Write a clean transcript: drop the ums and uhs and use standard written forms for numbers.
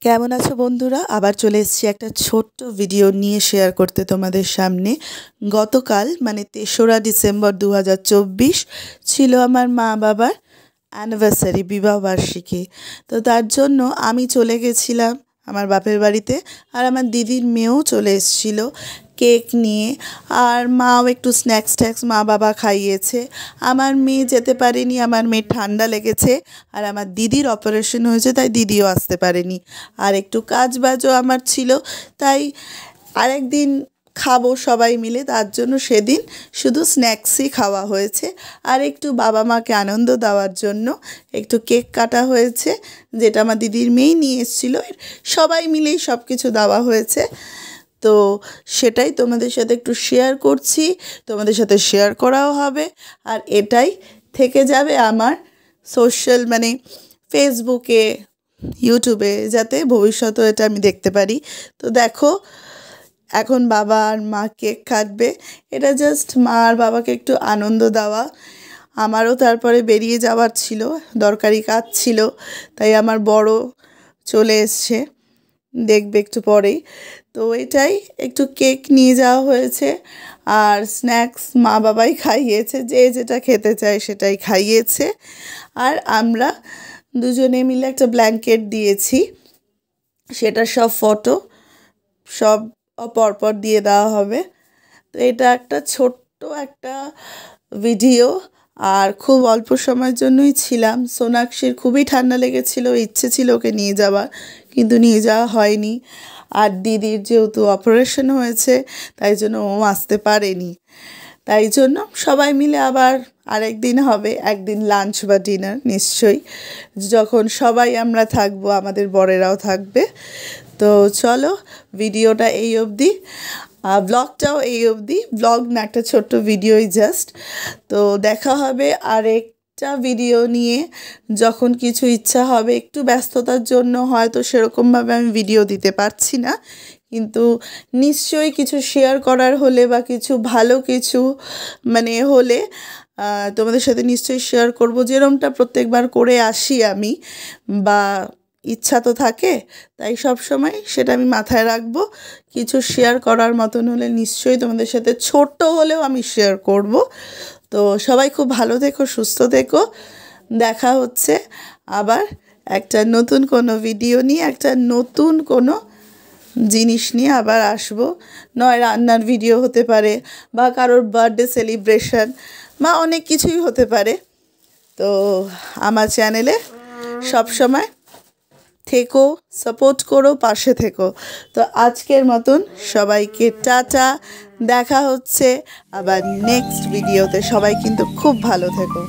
কেমন আছো বন্ধুরা? আবার চলে এসেছি একটা ছোট্ট ভিডিও নিয়ে শেয়ার করতে তোমাদের সামনে। গতকাল মানে ৩রা ডিসেম্বর ২০২৪ ছিল আমার মা বাবার অ্যানিভার্সারি, বিবাহবার্ষিকী। তো তার জন্য আমি চলে গেছিলাম আমার বাপের বাড়িতে, আর আমার দিদির মেয়েও চলে এসেছিল কেক নিয়ে, আর মাও একটু স্ন্যাক্স ট্যাক্স মা বাবা খাইয়েছে। আমার মেয়ে যেতে পারেনি, আমার মেয়ের ঠান্ডা লেগেছে, আর আমার দিদির অপারেশন হয়েছে, তাই দিদিও আসতে পারেনি। আর একটু কাজ বাজও আমার ছিল, তাই আরেকদিন খাবো সবাই মিলে, তার জন্য সেদিন শুধু স্ন্যাক্সই খাওয়া হয়েছে। আর একটু বাবা মাকে আনন্দ দেওয়ার জন্য একটু কেক কাটা হয়েছে, যেটা আমার দিদির মেয়েই নিয়ে এসেছিলো। সবাই মিলেই সব কিছু দেওয়া হয়েছে। তো সেটাই তোমাদের সাথে একটু শেয়ার করছি, তোমাদের সাথে শেয়ার করাও হবে, আর এটাই থেকে যাবে আমার সোশ্যাল মানে ফেসবুকে, ইউটিউবে, যাতে ভবিষ্যতেও এটা আমি দেখতে পারি। তো দেখো, এখন বাবা আর মা কেক কাটবে। এটা জাস্ট মা আর বাবাকে একটু আনন্দ দেওয়া। আমারও তারপরে বেরিয়ে যাওয়ার ছিল, দরকারি কাজ ছিল, তাই আমার বড় চলে এসছে, দেখবে একটু পরেই। তো এটাই, একটু কেক নিয়ে যাওয়া হয়েছে, আর স্ন্যাক্স মা বাবাই খাইয়েছে, যে যেটা খেতে চায় সেটাই খাইয়েছে। আর আমরা দুজনে মিলে একটা ব্ল্যাঙ্কেট দিয়েছি, সেটা সব ফটো সব পরপর দিয়ে দেওয়া হবে। তো এটা একটা ছোট্ট একটা ভিডিও, আর খুব অল্প সময়ের জন্যই ছিলাম। সোনাক্ষীর খুবই ঠান্ডা লেগেছিল, ইচ্ছে ছিল ওকে নিয়ে যাওয়ার, কিন্তু নিয়ে যাওয়া হয়নি। আর দিদির যেহেতু অপারেশন হয়েছে, তাই জন্য ও আসতে পারেনি। তাই জন্য সবাই মিলে আবার আরেকদিন হবে, একদিন লাঞ্চ বা ডিনার নিশ্চয়ই, যখন সবাই আমরা থাকবো, আমাদের বরেরাও থাকবে। তো চলো, ভিডিওটা এই অবধি, ব্লগটাও এই অবধি। ব্লগ না, একটা ছোট্ট ভিডিওই জাস্ট। তো দেখা হবে আরেকটা ভিডিও নিয়ে, যখন কিছু ইচ্ছা হবে। একটু ব্যস্ততার জন্য হয়তো সেরকমভাবে আমি ভিডিও দিতে পারছি না, কিন্তু নিশ্চয়ই কিছু শেয়ার করার হলে বা কিছু ভালো কিছু মানে হলে তোমাদের সাথে নিশ্চয়ই শেয়ার করব, যেরকমটা প্রত্যেকবার করে আসি আমি, বা ইচ্ছা তো থাকে, তাই সব সময় সেটা আমি মাথায় রাখবো। কিছু শেয়ার করার মতন হলে নিশ্চয়ই তোমাদের সাথে ছোট্ট হলেও আমি শেয়ার করব। তো সবাই খুব ভালো থেকো, সুস্থ থেকো। দেখা হচ্ছে আবার একটা নতুন কোনো ভিডিও নিয়ে, একটা নতুন কোনো জিনিস নিয়ে আবার আসবো। নয় রান্নার ভিডিও হতে পারে, বা কারোর বার্থডে সেলিব্রেশন, বা অনেক কিছুই হতে পারে। তো আমার চ্যানেলে সব সময় থেকো, সাপোর্ট করো, পাশে থেকো। তো আজকের মতন সবাইকে টাটা, দেখা হচ্ছে আবার নেক্সট ভিডিওতে। সবাই কিন্তু খুব ভালো থেকো।